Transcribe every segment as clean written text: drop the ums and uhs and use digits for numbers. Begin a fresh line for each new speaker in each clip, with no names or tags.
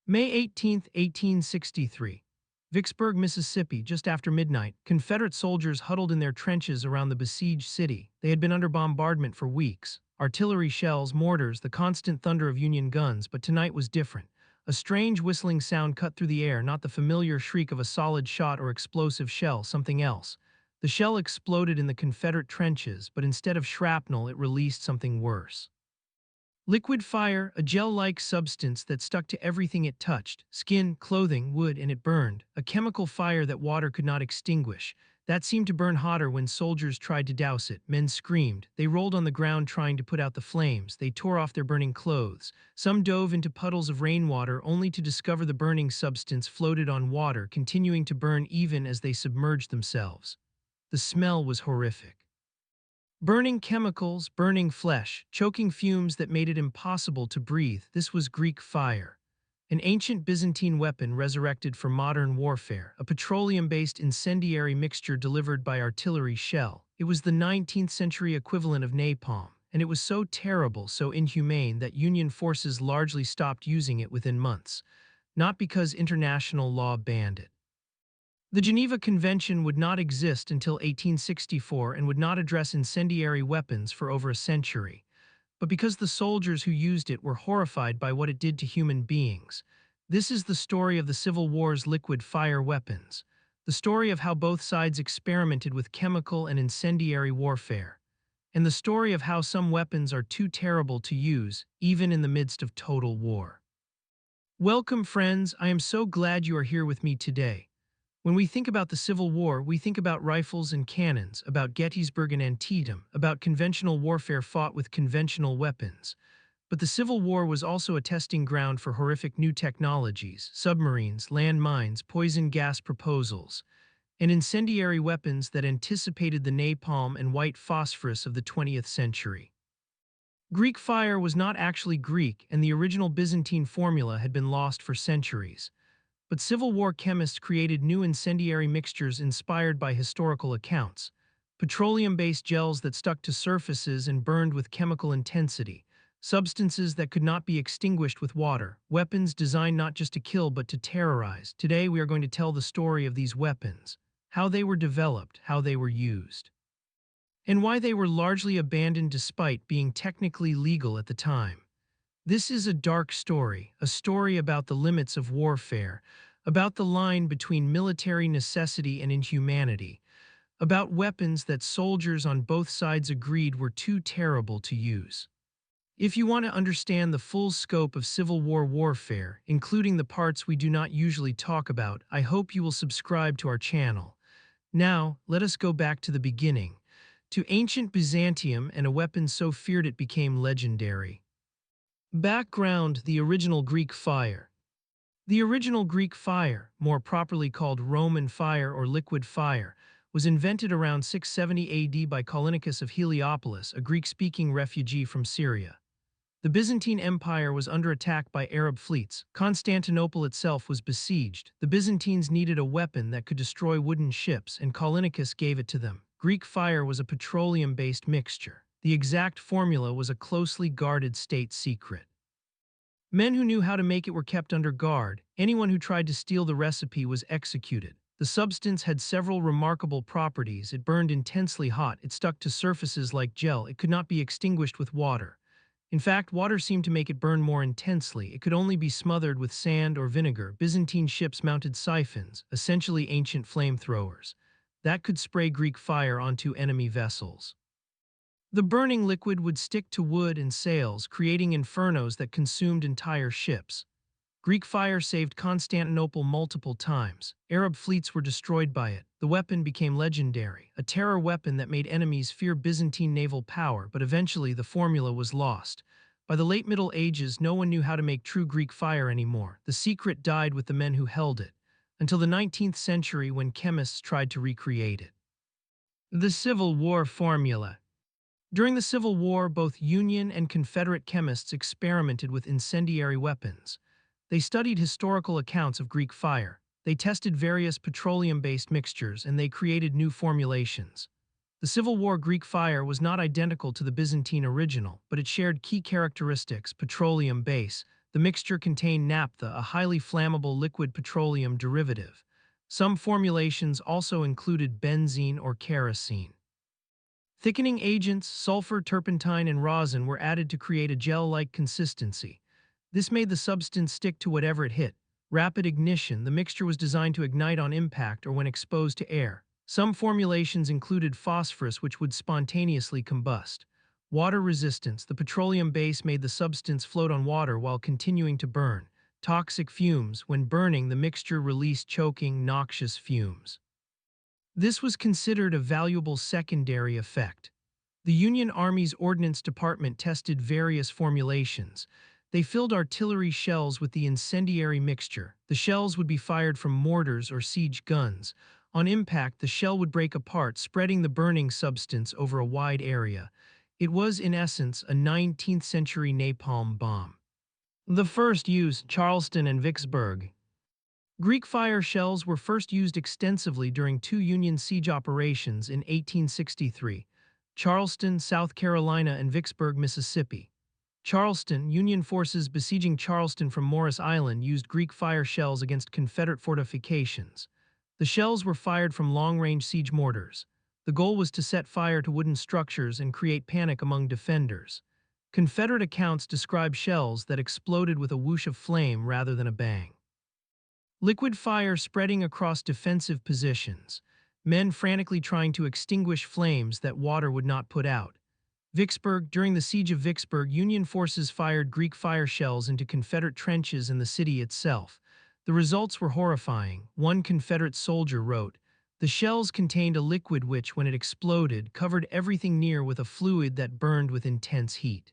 May 18, 1863. Vicksburg, Mississippi, just after midnight, Confederate soldiers huddled in their trenches around the besieged city. They had been under bombardment for weeks. Artillery shells, mortars, the constant thunder of Union guns, but tonight was different. A strange whistling sound cut through the air, not the familiar shriek of a solid shot or explosive shell, something else. The shell exploded in the Confederate trenches, but instead of shrapnel, it released something worse. Liquid fire, a gel-like substance that stuck to everything it touched, skin, clothing, wood, and it burned, a chemical fire that water could not extinguish. That seemed to burn hotter when soldiers tried to douse it. Men screamed. They rolled on the ground trying to put out the flames. They tore off their burning clothes. Some dove into puddles of rainwater only to discover the burning substance floated on water, continuing to burn even as they submerged themselves. The smell was horrific. Burning chemicals, burning flesh, choking fumes that made it impossible to breathe. This was Greek fire. An ancient Byzantine weapon resurrected for modern warfare, a petroleum-based incendiary mixture delivered by artillery shell. It was the 19th century equivalent of napalm, and it was so terrible, so inhumane that Union forces largely stopped using it within months, not because international law banned it. The Geneva Convention would not exist until 1864 and would not address incendiary weapons for over a century, but because the soldiers who used it were horrified by what it did to human beings. This is the story of the Civil War's liquid fire weapons, the story of how both sides experimented with chemical and incendiary warfare, and the story of how some weapons are too terrible to use, even in the midst of total war. Welcome, friends. I am so glad you are here with me today. When we think about the Civil War, we think about rifles and cannons, about Gettysburg and Antietam, about conventional warfare fought with conventional weapons. But the Civil War was also a testing ground for horrific new technologies, submarines, land mines, poison gas proposals, and incendiary weapons that anticipated the napalm and white phosphorus of the 20th century. Greek fire was not actually Greek, and the original Byzantine formula had been lost for centuries. But Civil War chemists created new incendiary mixtures inspired by historical accounts, petroleum-based gels that stuck to surfaces and burned with chemical intensity, substances that could not be extinguished with water, weapons designed not just to kill but to terrorize. Today we are going to tell the story of these weapons, how they were developed, how they were used, and why they were largely abandoned despite being technically legal at the time. This is a dark story, a story about the limits of warfare, about the line between military necessity and inhumanity, about weapons that soldiers on both sides agreed were too terrible to use. If you want to understand the full scope of Civil War warfare, including the parts we do not usually talk about, I hope you will subscribe to our channel. Now, let us go back to the beginning, to ancient Byzantium and a weapon so feared it became legendary. Background: the original Greek fire. The original Greek fire, more properly called Roman fire or liquid fire, was invented around 670 AD by Callinicus of Heliopolis, a Greek-speaking refugee from Syria. The Byzantine Empire was under attack by Arab fleets. Constantinople itself was besieged. The Byzantines needed a weapon that could destroy wooden ships, and Callinicus gave it to them. Greek fire was a petroleum-based mixture. The exact formula was a closely guarded state secret. Men who knew how to make it were kept under guard. Anyone who tried to steal the recipe was executed. The substance had several remarkable properties. It burned intensely hot. It stuck to surfaces like gel. It could not be extinguished with water. In fact, water seemed to make it burn more intensely. It could only be smothered with sand or vinegar. Byzantine ships mounted siphons, essentially ancient flamethrowers, that could spray Greek fire onto enemy vessels. The burning liquid would stick to wood and sails, creating infernos that consumed entire ships. Greek fire saved Constantinople multiple times. Arab fleets were destroyed by it. The weapon became legendary, a terror weapon that made enemies fear Byzantine naval power, but eventually the formula was lost. By the late Middle Ages, no one knew how to make true Greek fire anymore. The secret died with the men who held it, until the 19th century when chemists tried to recreate it. The Civil War formula. During the Civil War, both Union and Confederate chemists experimented with incendiary weapons. They studied historical accounts of Greek fire. They tested various petroleum-based mixtures, and they created new formulations. The Civil War Greek fire was not identical to the Byzantine original, but it shared key characteristics: petroleum base, The mixture contained naphtha, a highly flammable liquid petroleum derivative. Some formulations also included benzene or kerosene. Thickening agents, sulfur, turpentine, and rosin were added to create a gel-like consistency. This made the substance stick to whatever it hit. Rapid ignition, the mixture was designed to ignite on impact or when exposed to air. Some formulations included phosphorus, which would spontaneously combust. Water resistance, the petroleum base made the substance float on water while continuing to burn. Toxic fumes, when burning, the mixture released choking, noxious fumes. This was considered a valuable secondary effect. The Union Army's Ordnance Department tested various formulations. They filled artillery shells with the incendiary mixture. The shells would be fired from mortars or siege guns. On impact, the shell would break apart, spreading the burning substance over a wide area. It was, in essence, a 19th-century napalm bomb. The first use, Charleston and Vicksburg. Greek fire shells were first used extensively during two Union siege operations in 1863, Charleston, South Carolina, and Vicksburg, Mississippi. Charleston, Union forces besieging Charleston from Morris Island used Greek fire shells against Confederate fortifications. The shells were fired from long-range siege mortars. The goal was to set fire to wooden structures and create panic among defenders. Confederate accounts describe shells that exploded with a whoosh of flame rather than a bang. Liquid fire spreading across defensive positions, men frantically trying to extinguish flames that water would not put out. Vicksburg, during the siege of Vicksburg, Union forces fired Greek fire shells into Confederate trenches in the city itself. The results were horrifying. One Confederate soldier wrote, "The shells contained a liquid which, when it exploded, covered everything near with a fluid that burned with intense heat.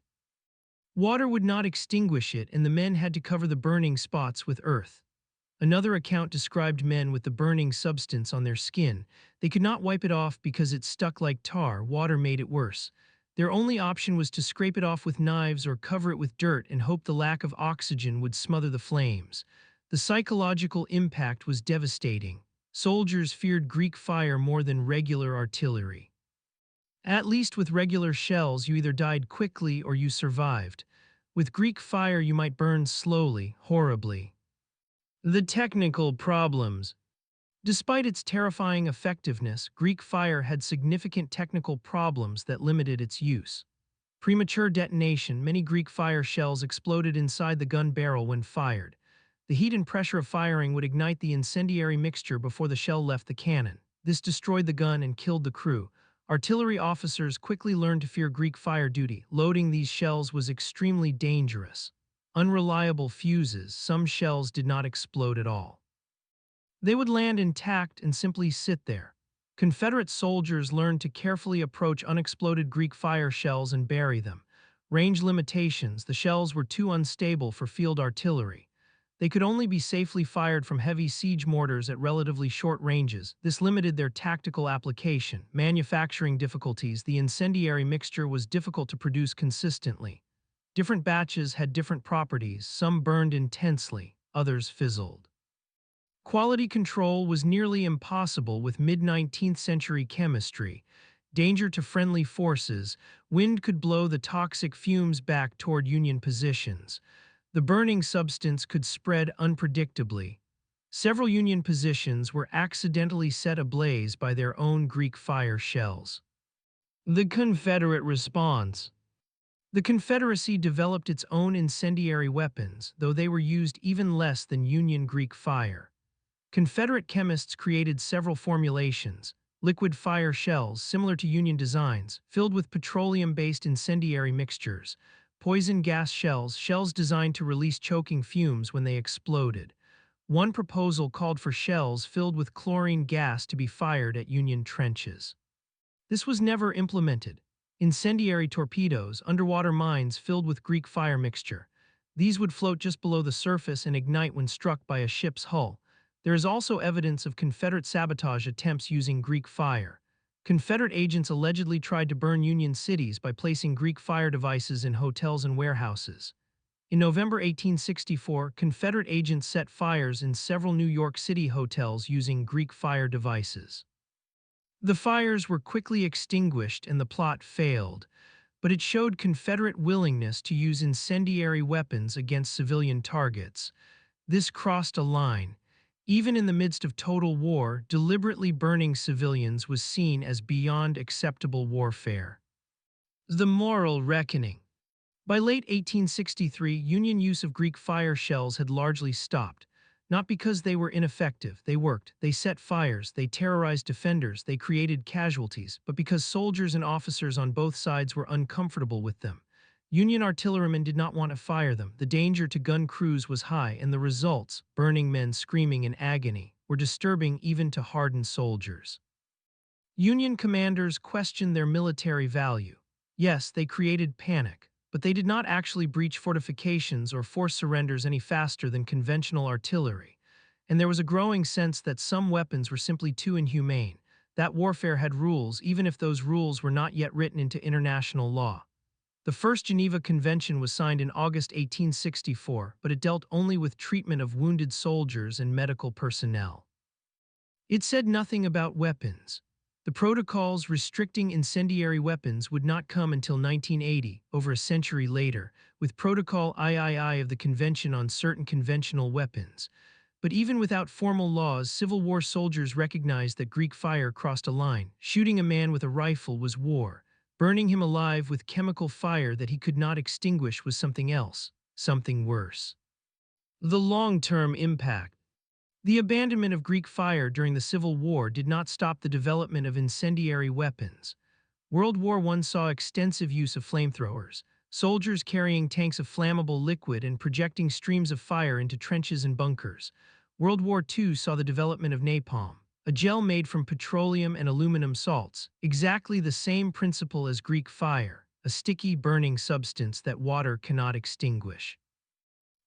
Water would not extinguish it, and the men had to cover the burning spots with earth." Another account described men with the burning substance on their skin. They could not wipe it off because it stuck like tar. Water made it worse. Their only option was to scrape it off with knives or cover it with dirt and hope the lack of oxygen would smother the flames. The psychological impact was devastating. Soldiers feared Greek fire more than regular artillery. At least with regular shells, you either died quickly or you survived. With Greek fire, you might burn slowly, horribly. The technical problems. Despite its terrifying effectiveness, Greek fire had significant technical problems that limited its use. Premature detonation. Many Greek fire shells exploded inside the gun barrel when fired. The heat and pressure of firing would ignite the incendiary mixture before the shell left the cannon. This destroyed the gun and killed the crew. Artillery officers quickly learned to fear Greek fire duty. Loading these shells was extremely dangerous. Unreliable fuses. Some shells did not explode at all. They would land intact and simply sit there. Confederate soldiers learned to carefully approach unexploded Greek fire shells and bury them. Range limitations. The shells were too unstable for field artillery. They could only be safely fired from heavy siege mortars at relatively short ranges. This limited their tactical application. Manufacturing difficulties. The incendiary mixture was difficult to produce consistently. Different batches had different properties. Some burned intensely, others fizzled. Quality control was nearly impossible with mid-19th century chemistry. Danger to friendly forces. Wind could blow the toxic fumes back toward Union positions. The burning substance could spread unpredictably. Several Union positions were accidentally set ablaze by their own Greek fire shells. The Confederate response. The Confederacy developed its own incendiary weapons, though they were used even less than Union Greek fire. Confederate chemists created several formulations, liquid fire shells similar to Union designs, filled with petroleum-based incendiary mixtures, poison gas shells, shells designed to release choking fumes when they exploded. One proposal called for shells filled with chlorine gas to be fired at Union trenches. This was never implemented. Incendiary torpedoes, underwater mines filled with Greek fire mixture. These would float just below the surface and ignite when struck by a ship's hull. There is also evidence of Confederate sabotage attempts using Greek fire. Confederate agents allegedly tried to burn Union cities by placing Greek fire devices in hotels and warehouses. In November 1864, Confederate agents set fires in several New York City hotels using Greek fire devices. The fires were quickly extinguished and the plot failed. but it showed Confederate willingness to use incendiary weapons against civilian targets. This crossed a line. Even in the midst of total war, deliberately burning civilians was seen as beyond acceptable warfare. The moral reckoning. By late 1863, Union use of Greek fire shells had largely stopped. Not because they were ineffective, they worked, they set fires, they terrorized defenders, they created casualties, but because soldiers and officers on both sides were uncomfortable with them. Union artillerymen did not want to fire them. The danger to gun crews was high, and the results, burning men screaming in agony, were disturbing even to hardened soldiers. Union commanders questioned their military value. Yes, they created panic, but they did not actually breach fortifications or force surrenders any faster than conventional artillery. And there was a growing sense that some weapons were simply too inhumane, that warfare had rules even if those rules were not yet written into international law. The First Geneva Convention was signed in August 1864, but it dealt only with treatment of wounded soldiers and medical personnel. It said nothing about weapons. The protocols restricting incendiary weapons would not come until 1980, over a century later, with Protocol III of the Convention on Certain Conventional Weapons. But even without formal laws, Civil War soldiers recognized that Greek fire crossed a line. Shooting a man with a rifle was war. Burning him alive with chemical fire that he could not extinguish was something else, something worse. The long-term impact. The abandonment of Greek fire during the Civil War did not stop the development of incendiary weapons. World War I saw extensive use of flamethrowers, soldiers carrying tanks of flammable liquid and projecting streams of fire into trenches and bunkers. World War II saw the development of napalm, a gel made from petroleum and aluminum salts, exactly the same principle as Greek fire, a sticky, burning substance that water cannot extinguish.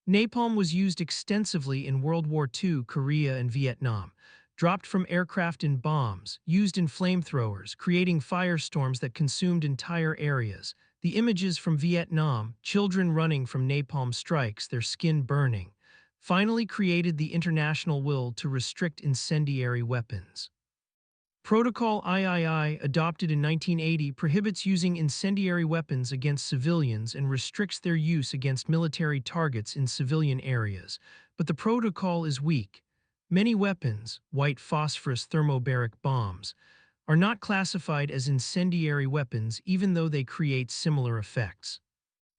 Napalm was used extensively in World War II, Korea, and Vietnam, dropped from aircraft in bombs, used in flamethrowers, creating firestorms that consumed entire areas. The images from Vietnam, children running from napalm strikes, their skin burning, finally created the international will to restrict incendiary weapons. Protocol III, adopted in 1980, prohibits using incendiary weapons against civilians and restricts their use against military targets in civilian areas. But the protocol is weak. Many weapons, white phosphorus thermobaric bombs, are not classified as incendiary weapons even though they create similar effects.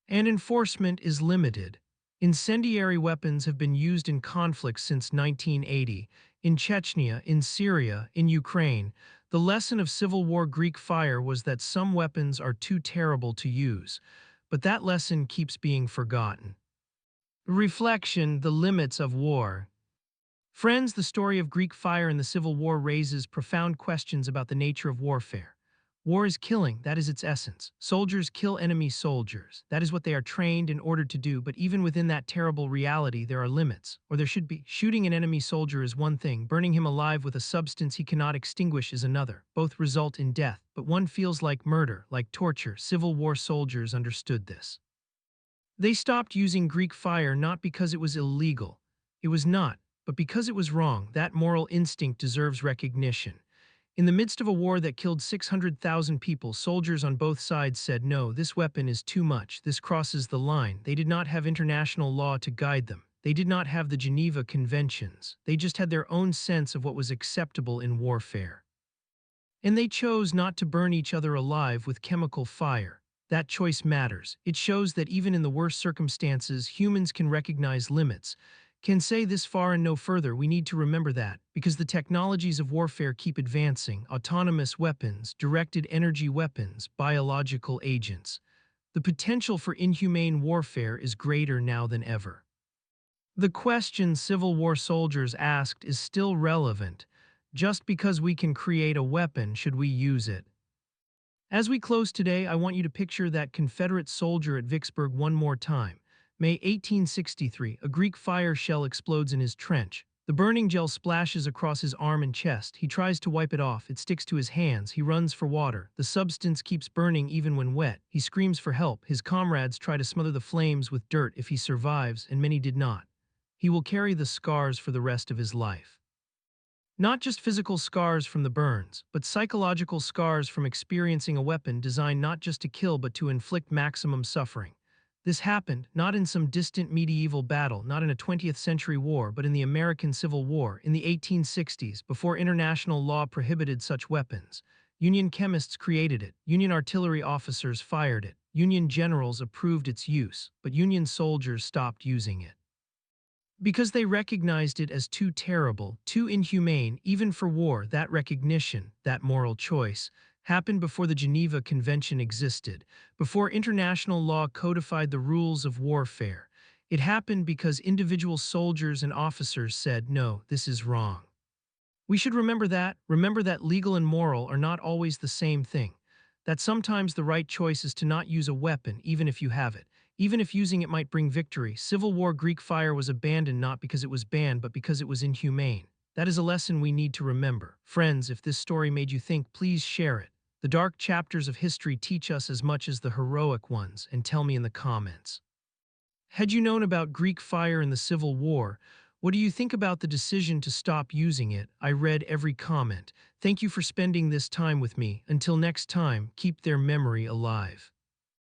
And enforcement is limited. Incendiary weapons have been used in conflicts since 1980, in Chechnya, in Syria, in Ukraine. The lesson of Civil War Greek fire was that some weapons are too terrible to use, but that lesson keeps being forgotten. Reflection: the limits of war. Friends, the story of Greek fire in the Civil War raises profound questions about the nature of warfare. War is killing, that is its essence. Soldiers kill enemy soldiers. That is what they are trained and ordered to do, but even within that terrible reality, there are limits, or there should be. Shooting an enemy soldier is one thing, burning him alive with a substance he cannot extinguish is another. Both result in death, but one feels like murder, like torture. Civil War soldiers understood this. They stopped using Greek fire not because it was illegal. It was not, but because it was wrong. That moral instinct deserves recognition. In the midst of a war that killed 600,000 people, soldiers on both sides said, no, this weapon is too much, this crosses the line. They did not have international law to guide them. They did not have the Geneva Conventions. They just had their own sense of what was acceptable in warfare. And they chose not to burn each other alive with chemical fire. That choice matters. It shows that even in the worst circumstances, humans can recognize limits, can say this far and no further. We need to remember that, because the technologies of warfare keep advancing: autonomous weapons, directed energy weapons, biological agents. The potential for inhumane warfare is greater now than ever. The question Civil War soldiers asked is still relevant. Just because we can create a weapon, should we use it? As we close today, I want you to picture that Confederate soldier at Vicksburg one more time. May 1863, a Greek fire shell explodes in his trench. The burning gel splashes across his arm and chest. He tries to wipe it off. It sticks to his hands. He runs for water. The substance keeps burning even when wet. He screams for help. His comrades try to smother the flames with dirt. If he survives, and many did not, he will carry the scars for the rest of his life. Not just physical scars from the burns, but psychological scars from experiencing a weapon designed not just to kill but to inflict maximum suffering. This happened not in some distant medieval battle, not in a 20th century war, but in the American Civil War in the 1860s, before international law prohibited such weapons. Union chemists created it, Union artillery officers fired it, Union generals approved its use, but Union soldiers stopped using it. Because they recognized it as too terrible, too inhumane, even for war. That recognition, that moral choice, happened before the Geneva Convention existed, before international law codified the rules of warfare. It happened because individual soldiers and officers said, no, this is wrong. We should remember that legal and moral are not always the same thing, that sometimes the right choice is to not use a weapon even if you have it, even if using it might bring victory. Civil War Greek fire was abandoned not because it was banned, but because it was inhumane. That is a lesson we need to remember. Friends, if this story made you think, please share it. The dark chapters of history teach us as much as the heroic ones, and tell me in the comments. Had you known about Greek fire in the Civil War? What do you think about the decision to stop using it? I read every comment. Thank you for spending this time with me. Until next time, keep their memory alive.